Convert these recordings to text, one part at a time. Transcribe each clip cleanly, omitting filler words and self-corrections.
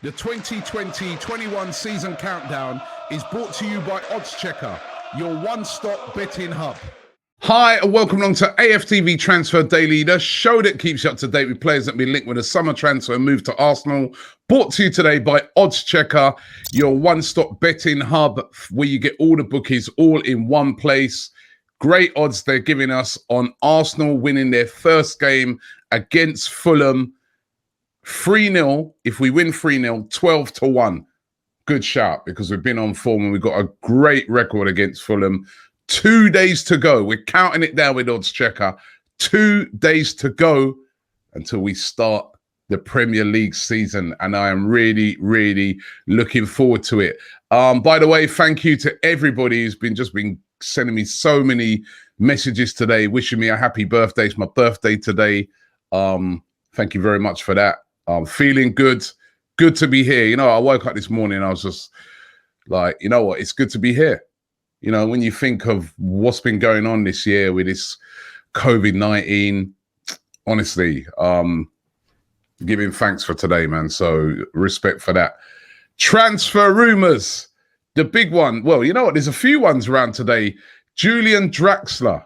The 2020-21 season countdown is brought to you by OddsChecker, your one-stop betting hub. Hi, and welcome along to AFTV Transfer Daily, the show that keeps you up to date with players that have been linked with a summer transfer and move to Arsenal. Brought to you today by OddsChecker, your one-stop betting hub, where you get all the bookies all in one place. Great odds they're giving us on Arsenal winning their first game against Fulham. 3-0, if we win 3-0, 12-1. Good shout, because we've been on form and we've got a great record against Fulham. 2 days to go. We're counting it down with OddsChecker. 2 days to go until we start the Premier League season, and I am really, really looking forward to it. By the way, thank you to everybody who's been sending me so many messages today, wishing me a happy birthday. It's my birthday today. Thank you very much for that. I'm feeling good. Good to be here. You know, I woke up this morning and I was just like, you know what? It's good to be here. You know, when you think of what's been going on this year with this COVID-19, honestly, giving thanks for today, man. So respect for that. Transfer rumours. The big one. Well, you know what? There's a few ones around today. Julian Draxler.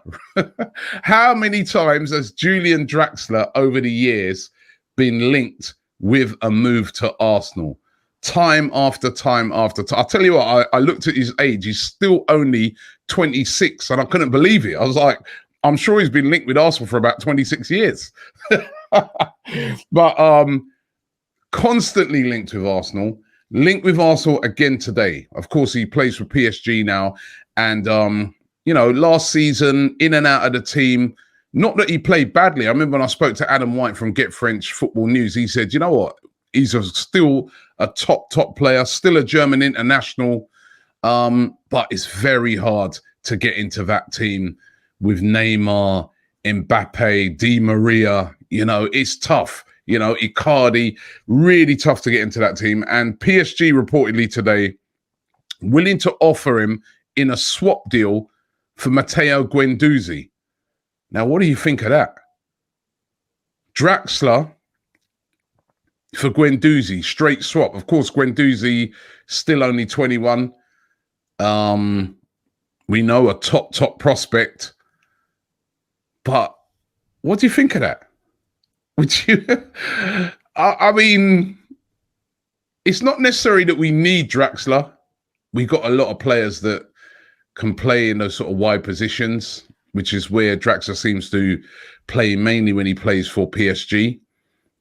How many times has Julian Draxler over the years been linked with a move to Arsenal? Time after time after time. I'll tell you what, I looked at his age. He's still only 26, and I couldn't believe it. I was like, I'm sure he's been linked with Arsenal for about 26 years. But constantly linked with Arsenal. Linked with Arsenal again today. Of course, he plays for PSG now. And, you know, last season, in and out of the team. Not that he played badly. I remember when I spoke to Adam White from Get French Football News, he said, you know what? He's still a top player, still a German international. But it's very hard to get into that team with Neymar, Mbappe, Di Maria. You know, it's tough. You know, Icardi, really tough to get into that team. And PSG reportedly today willing to offer him in a swap deal for Matteo Guendouzi. Now, what do you think of that? Draxler for Guendouzi, straight swap. Of course, Guendouzi still only 21. We know a top prospect. But what do you think of that? Would you? I mean, it's not necessary that we need Draxler. We've got a lot of players that can play in those sort of wide positions, which is where Draxler seems to play mainly when he plays for PSG.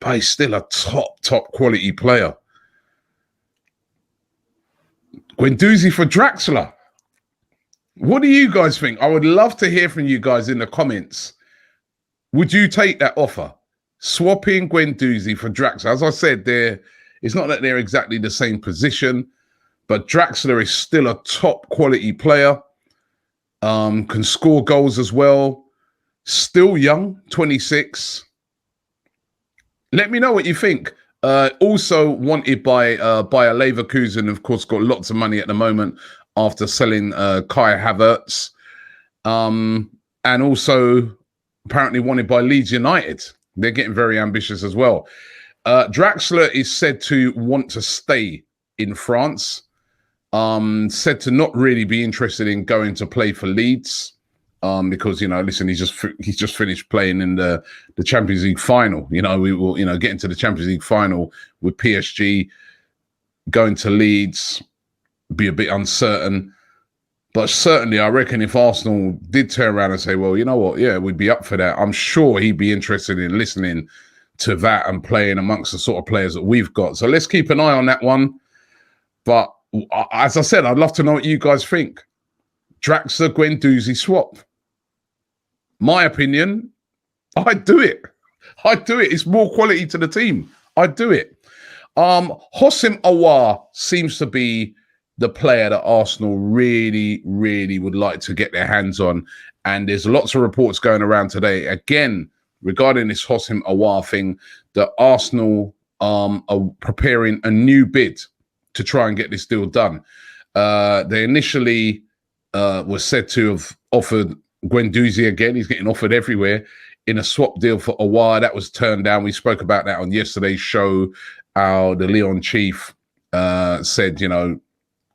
But he's still a top quality player. Guendouzi for Draxler. What do you guys think? I would love to hear from you guys in the comments. Would you take that offer? Swapping Guendouzi for Draxler. As I said, it's not that they're exactly the same position, but Draxler is still a top quality player. Can score goals as well. Still young, 26. Let me know what you think. Also wanted by a Leverkusen, of course, got lots of money at the moment after selling Kai Havertz. And also apparently wanted by Leeds United. They're getting very ambitious as well. Draxler is said to want to stay in France. Said to not really be interested in going to play for Leeds, because, you know, listen, he's just finished playing in the Champions League final. You know, we will, you know, get into the Champions League final with PSG. Going to Leeds be a bit uncertain, but certainly I reckon if Arsenal did turn around and say, well, you know what, yeah, we'd be up for that, I'm sure he'd be interested in listening to that and playing amongst the sort of players that we've got. So let's keep an eye on that one. But as I said, I'd love to know what you guys think. Draxler Guendouzi swap. My opinion, I'd do it. I'd do it. It's more quality to the team. I'd do it. Houssem Aouar seems to be the player that Arsenal really, really would like to get their hands on. And there's lots of reports going around today, again, regarding this Houssem Aouar thing, that Arsenal are preparing a new bid to try and get this deal done. They initially were said to have offered Guendouzi again. He's getting offered everywhere in a swap deal for Aouar. That was turned down. We spoke about that on yesterday's show. the Lyon chief said, you know,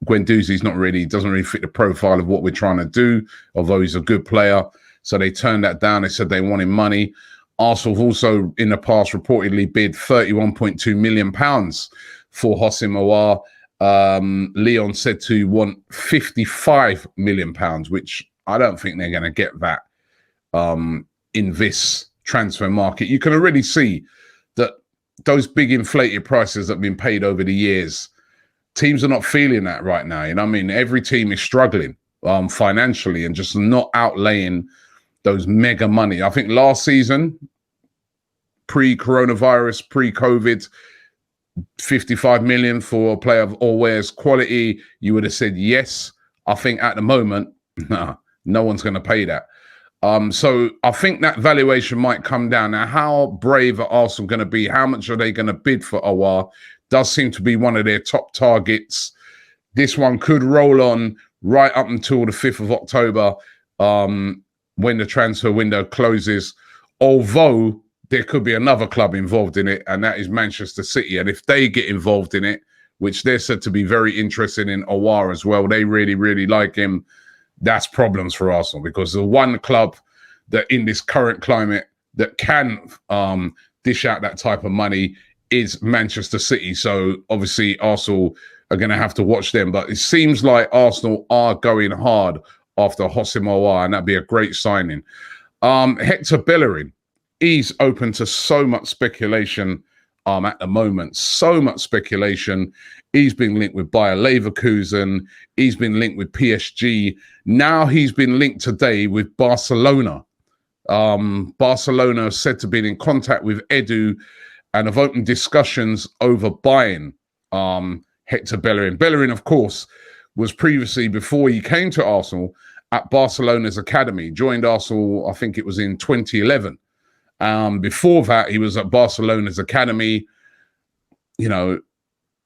Guendouzi's doesn't really fit the profile of what we're trying to do, although he's a good player. So they turned that down. They said they wanted money. Arsenal have also in the past reportedly bid £31.2 million for Hossein Aouar. Lyon said to want £55 million, which I don't think they're going to get that in this transfer market. You can already see that those big inflated prices that have been paid over the years, teams are not feeling that right now. You know what I mean? Every team is struggling financially and just not outlaying those mega money. I think last season, pre-coronavirus, pre-COVID, 55 million for a player of Aouar's quality, you would have said yes. I think at the moment, no one's going to pay that. So I think that valuation might come down. Now, how brave are Arsenal going to be? How much are they going to bid for Aouar? Does seem to be one of their top targets. This one could roll on right up until the 5th of October when the transfer window closes, although there could be another club involved in it, and that is Manchester City. And if they get involved in it, which they're said to be very interested in Aouar as well, they really, really like him, that's problems for Arsenal, because the one club that in this current climate that can dish out that type of money is Manchester City. So obviously Arsenal are going to have to watch them. But it seems like Arsenal are going hard after Hossein Aouar, and that'd be a great signing. Hector Billery, he's open to so much speculation at the moment. So much speculation. He's been linked with Bayer Leverkusen. He's been linked with PSG. Now he's been linked today with Barcelona. Barcelona is said to be in contact with Edu and have opened discussions over buying Hector Bellerin. Bellerin, of course, was previously, before he came to Arsenal, at Barcelona's academy. Joined Arsenal, I think it was in 2011. Before that, he was at Barcelona's academy. You know,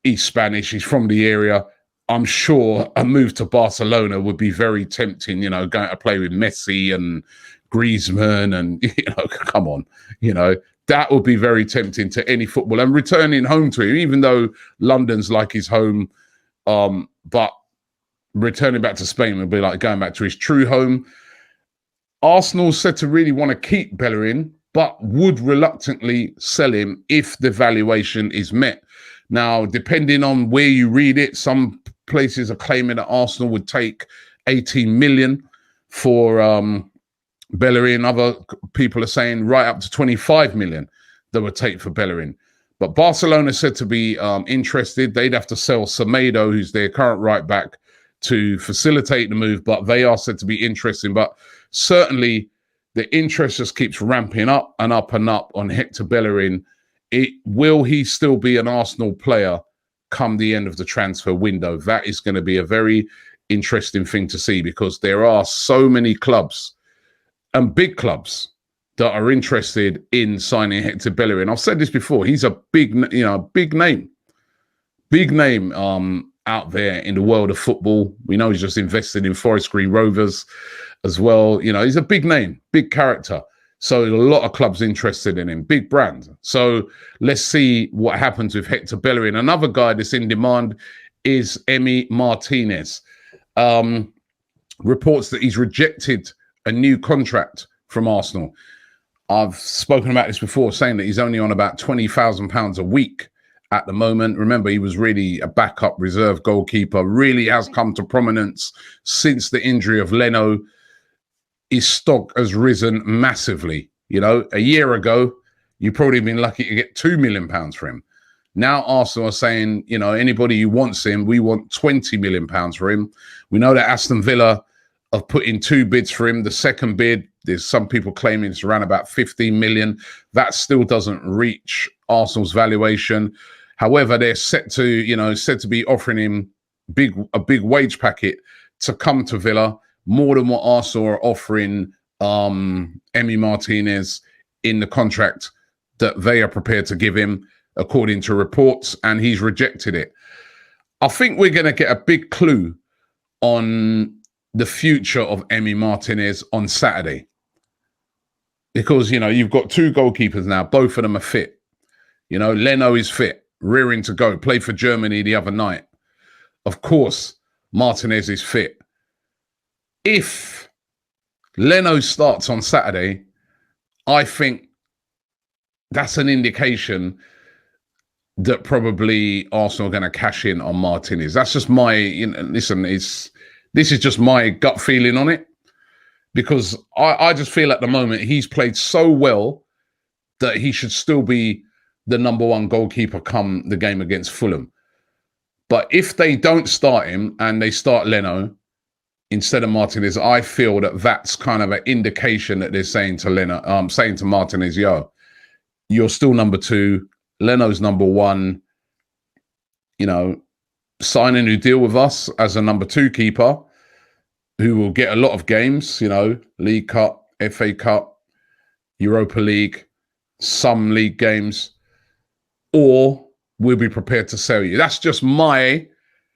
he's Spanish, he's from the area. I'm sure a move to Barcelona would be very tempting, you know, going to play with Messi and Griezmann and, you know, come on, you know, that would be very tempting to any football. And returning home to him, even though London's like his home, but returning back to Spain would be like going back to his true home. Arsenal said to really want to keep Bellerin, but would reluctantly sell him if the valuation is met. Now, depending on where you read it, some places are claiming that Arsenal would take 18 million for Bellerin. Other people are saying right up to 25 million they would take for Bellerin. But Barcelona said to be interested. They'd have to sell Semedo, who's their current right back, to facilitate the move, but they are said to be interested. But certainly the interest just keeps ramping up and up and up on Hector Bellerin. Will he still be an Arsenal player come the end of the transfer window? That is going to be a very interesting thing to see, because there are so many clubs and big clubs that are interested in signing Hector Bellerin. I've said this before. He's a big name out there in the world of football. We know he's just invested in Forest Green Rovers as well. You know, he's a big name, big character. So a lot of clubs interested in him, big brand. So let's see what happens with Hector Bellerin. Another guy that's in demand is Emi Martinez. Reports that he's rejected a new contract from Arsenal. I've spoken about this before, saying that he's only on about £20,000 a week at the moment. Remember, he was really a backup reserve goalkeeper, really has come to prominence since the injury of Leno. His stock has risen massively. You know, a year ago, you'd probably been lucky to get £2 million for him. Now Arsenal are saying, you know, anybody who wants him, we want £20 million for him. We know that Aston Villa have put in 2 bids for him. The second bid, there's some people claiming it's around about 15 million. That still doesn't reach Arsenal's valuation. However, they're said to be offering him a big wage packet to come to Villa, more than what Arsenal are offering Emi Martinez in the contract that they are prepared to give him, according to reports, and he's rejected it. I think we're going to get a big clue on the future of Emi Martinez on Saturday, because, you know, you've got 2 goalkeepers now. Both of them are fit. You know, Leno is fit. rearing to go. Played for Germany the other night. Of course, Martinez is fit. If Leno starts on Saturday, I think that's an indication that probably Arsenal are going to cash in on Martinez. That's just my, listen, this is just my gut feeling on it, because I just feel at the moment he's played so well that he should still be the number one goalkeeper come the game against Fulham. But if they don't start him and they start Leno instead of Martinez, I feel that that's kind of an indication that they're saying to saying to Martinez, yo, you're still number two. Leno's number one. Sign a new deal with us as a number two keeper who will get a lot of games, League Cup, FA Cup, Europa League, some league games, or we'll be prepared to sell you. That's just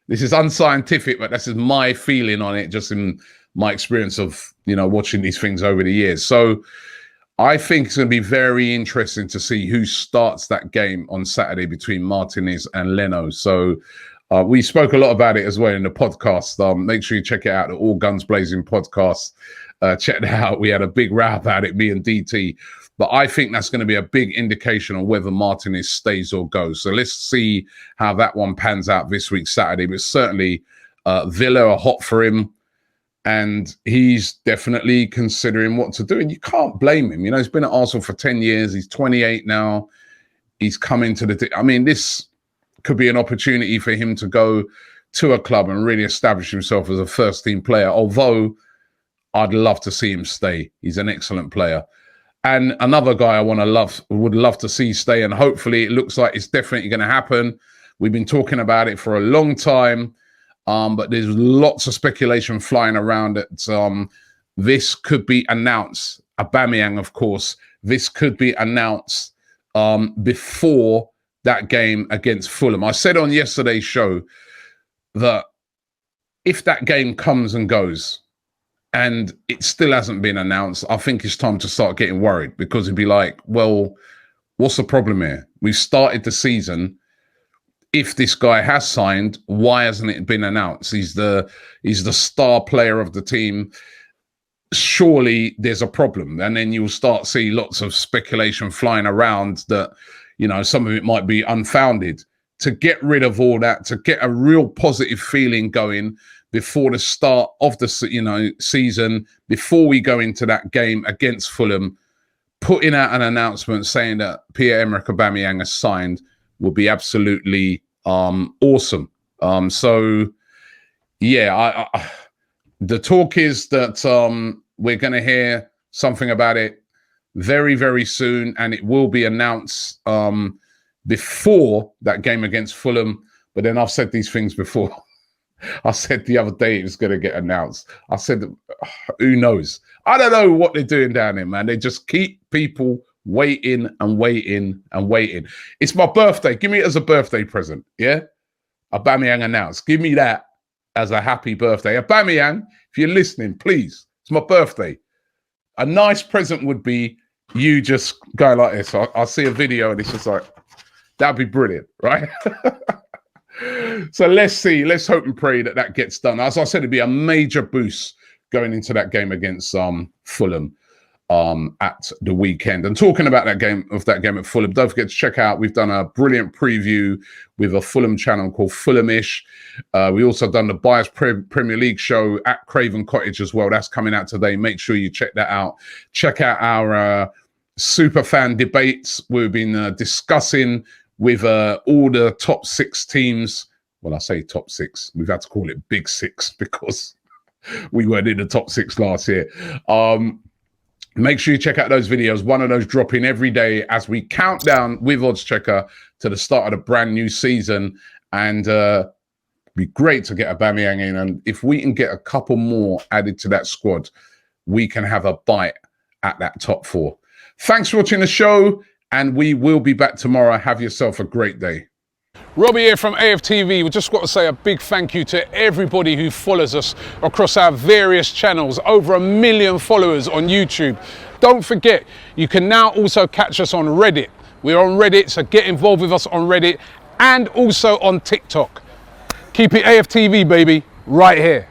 this is unscientific, but this is my feeling on it, just in my experience of, watching these things over the years. So I think it's going to be very interesting to see who starts that game on Saturday between Martinez and Leno. So we spoke a lot about it as well in the podcast. Make sure you check it out, the All Guns Blazing podcast. Check that out. We had a big row about it, me and DT. But I think that's going to be a big indication on whether Martinez stays or goes. So let's see how that one pans out this week, Saturday. But certainly Villa are hot for him. And he's definitely considering what to do. And you can't blame him. He's been at Arsenal for 10 years. He's 28 now. He's coming to this could be an opportunity for him to go to a club and really establish himself as a first-team player. Although I'd love to see him stay. He's an excellent player. And another guy I would love to see stay, and hopefully it looks like it's definitely going to happen. We've been talking about it for a long time, but there's lots of speculation flying around that this could be announced. Aubameyang, of course, this could be announced before that game against Fulham. I said on yesterday's show that if that game comes and goes, and it still hasn't been announced, I think it's time to start getting worried, because it'd be like, well, what's the problem here? We've started the season. If this guy has signed, why hasn't it been announced? He's the star player of the team. Surely there's a problem. And then you'll start seeing lots of speculation flying around that, some of it might be unfounded. To get rid of all that, to get a real positive feeling going before the start of the season, before we go into that game against Fulham, putting out an announcement saying that Pierre-Emerick Aubameyang has signed would be absolutely awesome. The talk is that we're going to hear something about it very, very soon, and it will be announced before that game against Fulham. But then I've said these things before. I said the other day it was going to get announced. I said, who knows? I don't know what they're doing down there, man. They just keep people waiting and waiting and waiting. It's my birthday. Give me it as a birthday present, yeah? Aubameyang announced. Give me that as a happy birthday. Aubameyang, if you're listening, please. It's my birthday. A nice present would be you just going like this. I'll see a video and it's just like, that'd be brilliant, right? So let's see. Let's hope and pray that gets done. As I said, it'd be a major boost going into that game against Fulham at the weekend. And talking about that game at Fulham, don't forget to check out, we've done a brilliant preview with a Fulham channel called Fulhamish. We also done the Bias Premier League show at Craven Cottage as well. That's coming out today. Make sure you check that out. Check out our super fan debates. We've been discussing with all the top six teams. Well, I say top six. We've had to call it Big Six because we weren't in the top six last year. Make sure you check out those videos. One of those dropping every day as we count down with Odds Checker to the start of the brand new season. And it'd be great to get Aubameyang in. And if we can get a couple more added to that squad, we can have a bite at that top four. Thanks for watching the show, and we will be back tomorrow. Have yourself a great day. Robbie here from AFTV. We just got to say a big thank you to everybody who follows us across our various channels. Over 1 million followers on YouTube. Don't forget, you can now also catch us on Reddit. We're on Reddit, so get involved with us on Reddit and also on TikTok. Keep it AFTV, baby, right here.